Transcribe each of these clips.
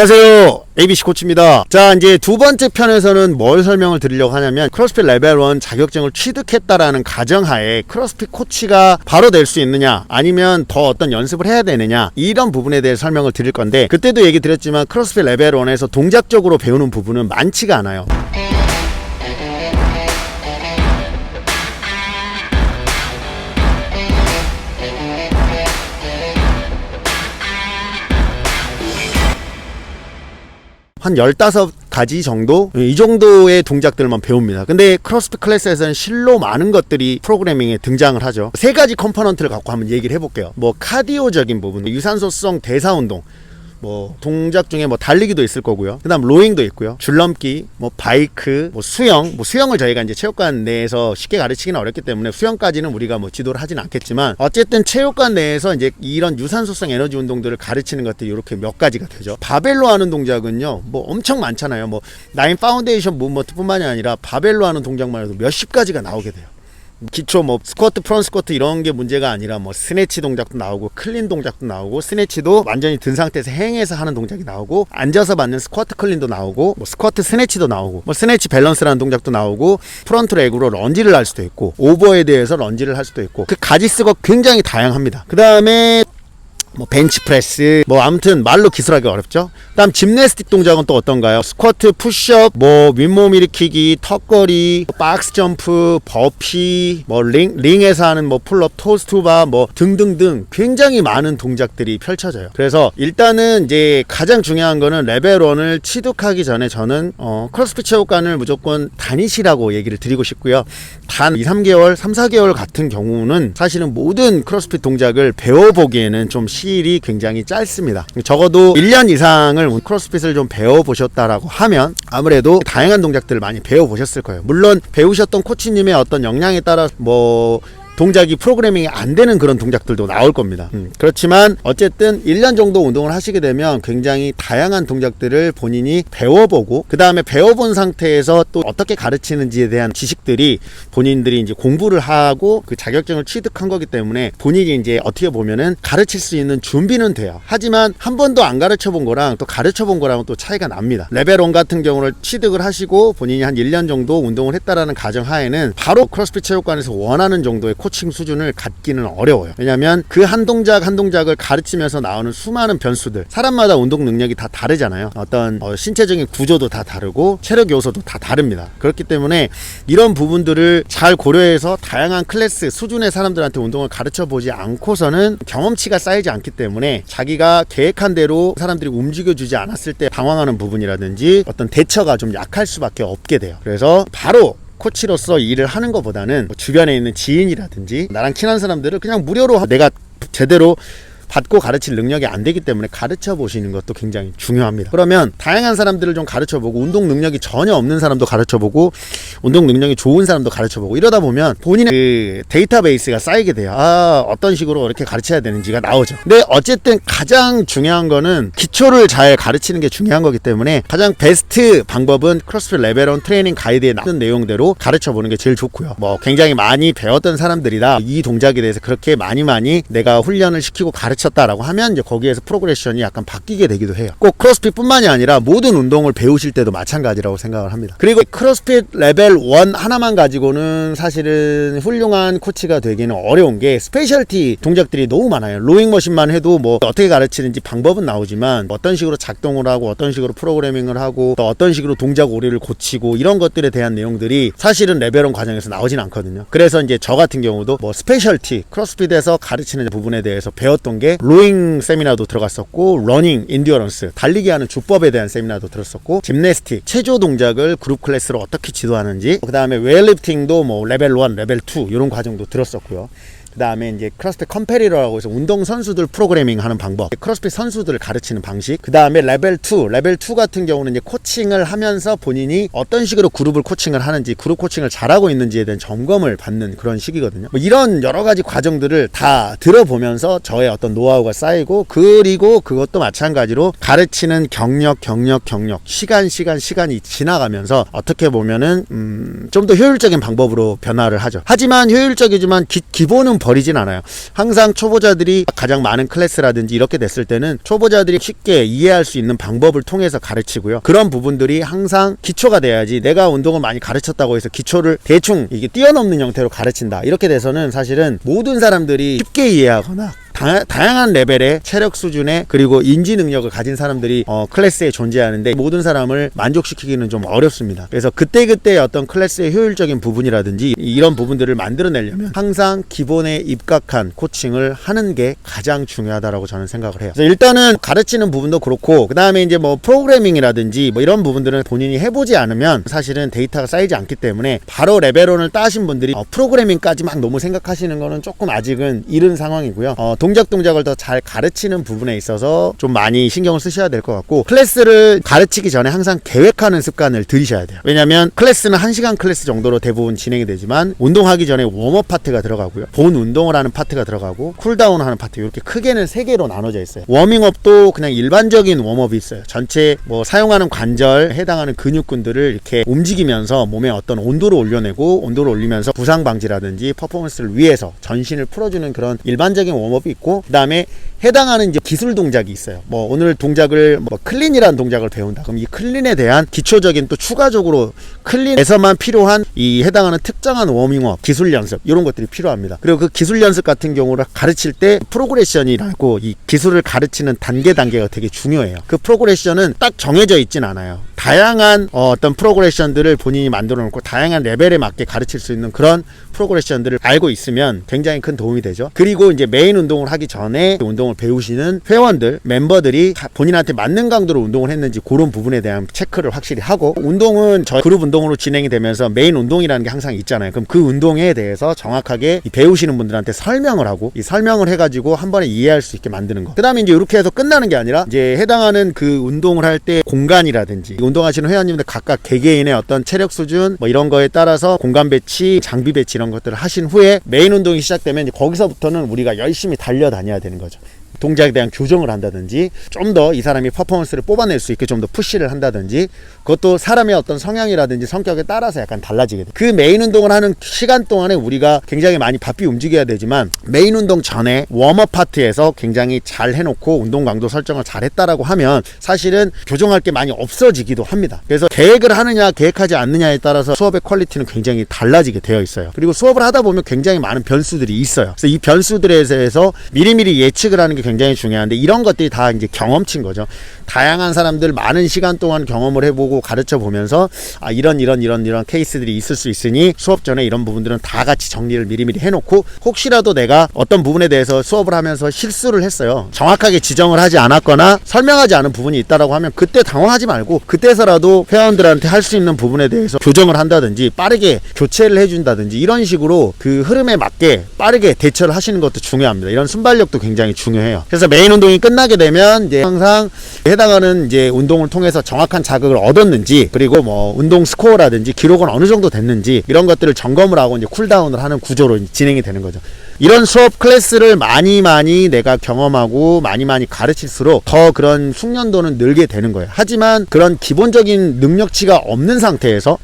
안녕하세요, ABC 코치입니다. 자, 이제 두 번째 편에서는 뭘 설명을 드리려고 하냐면 크로스핏 레벨 1 자격증을 취득했다라는 가정하에 크로스핏 코치가 바로 될 수 있느냐, 아니면 더 어떤 연습을 해야 되느냐, 이런 부분에 대해 설명을 드릴 건데, 그때도 얘기 드렸지만 크로스핏 레벨 1에서 동작적으로 배우는 부분은 많지가 않아요. 한 15가지 정도? 이 정도의 동작들만 배웁니다. 근데 크로스핏 클래스에서는 실로 많은 것들이 프로그래밍에 등장을 하죠. 3가지 컴포넌트를 갖고 한번 얘기를 해볼게요. 뭐 카디오적인 부분, 유산소성 대사운동, 뭐 동작 중에 뭐 달리기도 있을 거고요. 그다음 로잉도 있고요. 줄넘기, 뭐 바이크, 뭐 수영. 뭐 수영을 저희가 이제 체육관 내에서 쉽게 가르치기는 어렵기 때문에 수영까지는 우리가 뭐 지도를 하진 않겠지만, 어쨌든 체육관 내에서 이제 이런 유산소성 에너지 운동들을 가르치는 것들이 이렇게 몇 가지가 되죠. 바벨로 하는 동작은요, 뭐 엄청 많잖아요. 뭐 나인 파운데이션 무브먼트뿐만이 아니라 바벨로 하는 동작만 해도 몇십 가지가 나오게 돼요. 기초 뭐 스쿼트, 프론트 스쿼트 이런 게 문제가 아니라 뭐 스네치 동작도 나오고, 클린 동작도 나오고, 스네치도 완전히 든 상태에서 행해서 하는 동작이 나오고, 앉아서 받는 스쿼트 클린도 나오고, 뭐 스쿼트 스네치도 나오고, 뭐 스네치 밸런스라는 동작도 나오고, 프론트 레그로 런지를 할 수도 있고, 오버헤드에서 런지를 할 수도 있고, 그 가지수가 굉장히 다양합니다. 그 다음에 뭐 벤치프레스, 뭐 아무튼 말로 기술하기 어렵죠. 그다음 짐내스틱 동작은 또 어떤가요? 스쿼트, 푸시업, 뭐 윗몸 일으키기, 턱걸이, 박스 점프, 버피, 뭐 링에서 하는 뭐 풀업, 토스트바, 뭐 등등등 굉장히 많은 동작들이 펼쳐져요. 그래서 일단은 이제 가장 중요한 거는 레벨 1을 취득하기 전에 저는 크로스핏 체육관을 무조건 다니시라고 얘기를 드리고 싶고요. 단 2-3개월, 3-4개월 같은 경우는 사실은 모든 크로스핏 동작을 배워보기에는 좀 시일이 굉장히 짧습니다. 적어도 1년 이상을 크로스핏을 좀 배워보셨다라고 하면 아무래도 다양한 동작들을 많이 배워보셨을 거예요. 물론 배우셨던 코치님의 어떤 역량에 따라 뭐 동작이 프로그래밍이 안 되는 그런 동작들도 나올 겁니다. 그렇지만 어쨌든 1년 정도 운동을 하시게 되면 굉장히 다양한 동작들을 본인이 배워보고, 그 다음에 배워본 상태에서 또 어떻게 가르치는지에 대한 지식들이 본인들이 이제 공부를 하고 그 자격증을 취득한 거기 때문에 본인이 이제 어떻게 보면은 가르칠 수 있는 준비는 돼요. 하지만 한 번도 안 가르쳐 본 거랑 또 가르쳐 본 거랑은 또 차이가 납니다. 레벨 1 같은 경우를 취득을 하시고 본인이 한 1년 정도 운동을 했다라는 가정 하에는 바로 크로스핏 체육관에서 원하는 정도의 코칭 수준을 갖기는 어려워요. 왜냐하면 그 한 동작 한 동작을 가르치면서 나오는 수많은 변수들, 사람마다 운동 능력이 다 다르잖아요. 어떤 신체적인 구조도 다 다르고 체력 요소도 다 다릅니다. 그렇기 때문에 이런 부분들을 잘 고려해서 다양한 클래스 수준의 사람들한테 운동을 가르쳐 보지 않고서는 경험치가 쌓이지 않기 때문에 자기가 계획한 대로 사람들이 움직여주지 않았을 때 당황하는 부분이라든지 어떤 대처가 좀 약할 수밖에 없게 돼요. 그래서 바로 코치로서 일을 하는 것보다는 뭐 주변에 있는 지인이라든지 나랑 친한 사람들을 그냥 무료로 내가 제대로 받고 가르칠 능력이 안 되기 때문에 가르쳐 보시는 것도 굉장히 중요합니다. 그러면 다양한 사람들을 좀 가르쳐 보고, 운동 능력이 전혀 없는 사람도 가르쳐 보고, 운동 능력이 좋은 사람도 가르쳐 보고, 이러다 보면 본인의 그 데이터베이스가 쌓이게 돼요. 어떤 식으로 이렇게 가르쳐야 되는지가 나오죠. 근데 어쨌든 가장 중요한 거는 기초를 잘 가르치는 게 중요한 거기 때문에 가장 베스트 방법은 크로스핏 레벨 1 트레이닝 가이드에 나오는 내용대로 가르쳐 보는 게 제일 좋고요. 뭐 굉장히 많이 배웠던 사람들이다, 이 동작에 대해서 그렇게 많이 내가 훈련을 시키고 가르쳤다라고 하면 이제 거기에서 프로그레션이 약간 바뀌게 되기도 해요. 꼭 크로스핏 뿐만이 아니라 모든 운동을 배우실 때도 마찬가지라고 생각을 합니다. 그리고 크로스핏 레벨 1 하나만 가지고는 사실은 훌륭한 코치가 되기는 어려운 게 스페셜티 동작들이 너무 많아요. 로잉 머신만 해도 뭐 어떻게 가르치는지 방법은 나오지만 어떤 식으로 작동을 하고 어떤 식으로 프로그래밍을 하고 또 어떤 식으로 동작 오류를 고치고 이런 것들에 대한 내용들이 사실은 레벨 1 과정에서 나오진 않거든요. 그래서 이제 저 같은 경우도 뭐 스페셜티 크로스핏에서 가르치는 부분에 대해서 배웠던 게 로잉 세미나도 들어갔었고, 러닝, 인듀어런스, 달리기 하는 주법에 대한 세미나도 들었었고, 짐내스틱, 체조 동작을 그룹 클래스로 어떻게 지도하는지, 그 다음에 웨일리프팅도 뭐 레벨 1, 레벨 2 이런 과정도 들었었고요. 그 다음에 이제 크로스핏 컴페리러라고 해서 운동 선수들 프로그래밍 하는 방법, 크로스핏 선수들을 가르치는 방식, 그 다음에 레벨 2 같은 경우는 이제 코칭을 하면서 본인이 어떤 식으로 그룹을 코칭을 하는지, 그룹 코칭을 잘하고 있는지에 대한 점검을 받는 그런 시기거든요. 뭐 이런 여러 가지 과정들을 다 들어보면서 저의 어떤 노하우가 쌓이고, 그리고 그것도 마찬가지로 가르치는 경력 시간이 지나가면서 어떻게 보면은 좀 더 효율적인 방법으로 변화를 하죠. 하지만 효율적이지만 기본은 버리진 않아요. 항상 초보자들이 가장 많은 클래스라든지 이렇게 됐을 때는 초보자들이 쉽게 이해할 수 있는 방법을 통해서 가르치고요. 그런 부분들이 항상 기초가 돼야지, 내가 운동을 많이 가르쳤다고 해서 기초를 대충 이게 뛰어넘는 형태로 가르친다, 이렇게 돼서는 사실은 모든 사람들이 쉽게 이해하거나 다양한 레벨의 체력 수준에 그리고 인지 능력을 가진 사람들이 클래스에 존재하는데 모든 사람을 만족시키기는 좀 어렵습니다. 그래서 그때그때 어떤 클래스의 효율적인 부분이라든지 이런 부분들을 만들어내려면 항상 기본에 입각한 코칭을 하는 게 가장 중요하다고 저는 생각을 해요. 그래서 일단은 가르치는 부분도 그렇고, 그 다음에 이제 뭐 프로그래밍이라든지 뭐 이런 부분들은 본인이 해보지 않으면 사실은 데이터가 쌓이지 않기 때문에 바로 레벨 1을 따신 분들이 프로그래밍까지 막 너무 생각하시는 거는 조금 아직은 이른 상황이고요. 동작을 더 잘 가르치는 부분에 있어서 좀 많이 신경을 쓰셔야 될 것 같고, 클래스를 가르치기 전에 항상 계획하는 습관을 들이셔야 돼요. 왜냐면 클래스는 1시간 클래스 정도로 대부분 진행이 되지만 운동하기 전에 웜업 파트가 들어가고요, 본 운동을 하는 파트가 들어가고, 쿨다운 하는 파트, 이렇게 크게는 3개로 나눠져 있어요. 워밍업도 그냥 일반적인 웜업이 있어요. 전체 뭐 사용하는 관절 해당하는 근육군들을 이렇게 움직이면서 몸에 어떤 온도를 올려내고, 온도를 올리면서 부상 방지라든지 퍼포먼스를 위해서 전신을 풀어주는 그런 일반적인 웜업이 있고, 그 다음에 해당하는 이제 기술 동작이 있어요. 뭐 오늘 동작을 뭐 클린이라는 동작을 배운다, 그럼 이 클린에 대한 기초적인 또 추가적으로 클린에서만 필요한 이 해당하는 특정한 워밍업 기술 연습, 이런 것들이 필요합니다. 그리고 그 기술 연습 같은 경우를 가르칠 때 프로그레션이라고, 이 기술을 가르치는 단계가 되게 중요해요. 그 프로그레션은 딱 정해져 있진 않아요. 다양한 어떤 프로그레션들을 본인이 만들어 놓고 다양한 레벨에 맞게 가르칠 수 있는 그런 프로그레션들을 알고 있으면 굉장히 큰 도움이 되죠. 그리고 이제 메인 운동을 하기 전에 운동을 배우시는 회원들, 멤버들이 본인한테 맞는 강도로 운동을 했는지 그런 부분에 대한 체크를 확실히 하고, 운동은 저 그룹 운동으로 진행이 되면서 메인 운동이라는 게 항상 있잖아요. 그럼 그 운동에 대해서 정확하게 배우시는 분들한테 설명을 하고, 이 설명을 해가지고 한 번에 이해할 수 있게 만드는 거. 그 다음에 이제 이렇게 해서 끝나는 게 아니라 이제 해당하는 그 운동을 할 때 공간이라든지 운동하시는 회원님들 각각 개개인의 어떤 체력 수준 뭐 이런 거에 따라서 공간 배치, 장비 배치 이런 것들을 하신 후에 메인 운동이 시작되면 이제 거기서부터는 우리가 열심히 달려다녀야 되는 거죠. 동작에 대한 교정을 한다든지, 좀 더 이 사람이 퍼포먼스를 뽑아낼 수 있게 좀 더 푸시를 한다든지, 그것도 사람의 어떤 성향이라든지 성격에 따라서 약간 달라지게 돼요. 그 메인 운동을 하는 시간 동안에 우리가 굉장히 많이 바삐 움직여야 되지만, 메인 운동 전에 웜업 파트에서 굉장히 잘 해놓고 운동 강도 설정을 잘 했다라고 하면 사실은 교정할 게 많이 없어지기도 합니다. 그래서 계획을 하느냐 계획하지 않느냐에 따라서 수업의 퀄리티는 굉장히 달라지게 되어 있어요. 그리고 수업을 하다 보면 굉장히 많은 변수들이 있어요. 그래서 이 변수들에 대해서 미리미리 예측을 하는 게 굉장히 중요한데, 이런 것들이 다 이제 경험치인 거죠. 다양한 사람들 많은 시간 동안 경험을 해보고 가르쳐 보면서 이런 케이스들이 있을 수 있으니 수업 전에 이런 부분들은 다 같이 정리를 미리미리 해놓고, 혹시라도 내가 어떤 부분에 대해서 수업을 하면서 실수를 했어요, 정확하게 지정을 하지 않았거나 설명하지 않은 부분이 있다라고 하면 그때 당황하지 말고 그때서라도 회원들한테 할 수 있는 부분에 대해서 교정을 한다든지 빠르게 교체를 해준다든지, 이런 식으로 그 흐름에 맞게 빠르게 대처를 하시는 것도 중요합니다. 이런 순발력도 굉장히 중요해요. 그래서 메인 운동이 끝나게 되면 이제 항상 해당하는 이제 운동을 통해서 정확한 자극을 얻었는지, 그리고 뭐 운동 스코어라든지 기록은 어느 정도 됐는지, 이런 것들을 점검을 하고 이제 쿨다운을 하는 구조로 진행이 되는 거죠. 이런 수업 클래스를 많이 내가 경험하고 많이 가르칠수록 더 그런 숙련도는 늘게 되는 거예요. 하지만 그런 기본적인 능력치가 없는 상태에서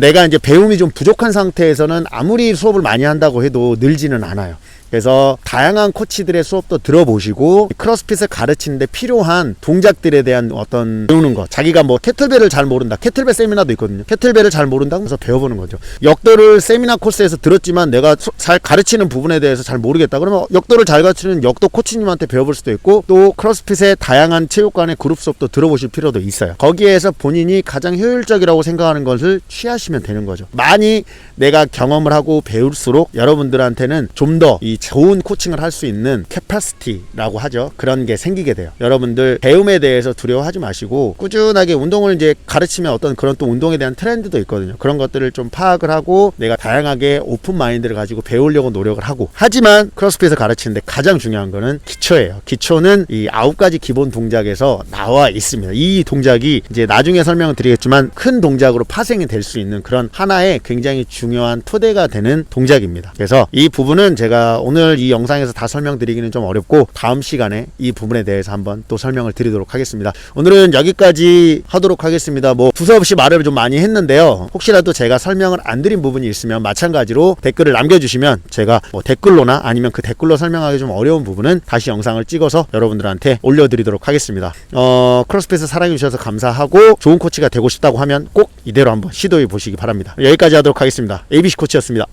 내가 이제 배움이 좀 부족한 상태에서는 아무리 수업을 많이 한다고 해도 늘지는 않아요. 그래서 다양한 코치들의 수업도 들어보시고, 크로스핏을 가르치는데 필요한 동작들에 대한 어떤 배우는 거, 자기가 뭐 캐틀벨을 잘 모른다, 캐틀벨 세미나도 있거든요. 캐틀벨을 잘 모른다고 해서 배워보는 거죠. 역도를 세미나 코스에서 들었지만 내가 잘 가르치는 부분에 대해서 잘 모르겠다 그러면 역도를 잘 가르치는 역도 코치님한테 배워볼 수도 있고, 또 크로스핏의 다양한 체육관의 그룹 수업도 들어보실 필요도 있어요. 거기에서 본인이 가장 효율적이라고 생각하는 것을 취하시면 되는 거죠. 많이 내가 경험을 하고 배울수록 여러분들한테는 좀 더 이 좋은 코칭을 할 수 있는 캐파시티라고 하죠. 그런 게 생기게 돼요. 여러분들 배움에 대해서 두려워하지 마시고 꾸준하게 운동을 이제 가르치면 어떤 그런 또 운동에 대한 트렌드도 있거든요. 그런 것들을 좀 파악을 하고 내가 다양하게 오픈 마인드를 가지고 배우려고 노력을 하고, 하지만 크로스핏을 가르치는데 가장 중요한 거는 기초예요. 기초는 이 9가지 기본 동작에서 나와 있습니다. 이 동작이 이제 나중에 설명을 드리겠지만 큰 동작으로 파생이 될 수 있는 그런 하나의 굉장히 중요한 토대가 되는 동작입니다. 그래서 이 부분은 제가 오늘 이 영상에서 다 설명드리기는 좀 어렵고 다음 시간에 이 부분에 대해서 한번 또 설명을 드리도록 하겠습니다. 오늘은 여기까지 하도록 하겠습니다. 뭐 두서없이 말을 좀 많이 했는데요. 혹시라도 제가 설명을 안 드린 부분이 있으면 마찬가지로 댓글을 남겨주시면 제가 뭐 댓글로나 아니면 그 댓글로 설명하기 좀 어려운 부분은 다시 영상을 찍어서 여러분들한테 올려드리도록 하겠습니다. 크로스핏을 사랑해주셔서 감사하고 좋은 코치가 되고 싶다고 하면 꼭 이대로 한번 시도해 보시기 바랍니다. 여기까지 하도록 하겠습니다. ABC 코치였습니다.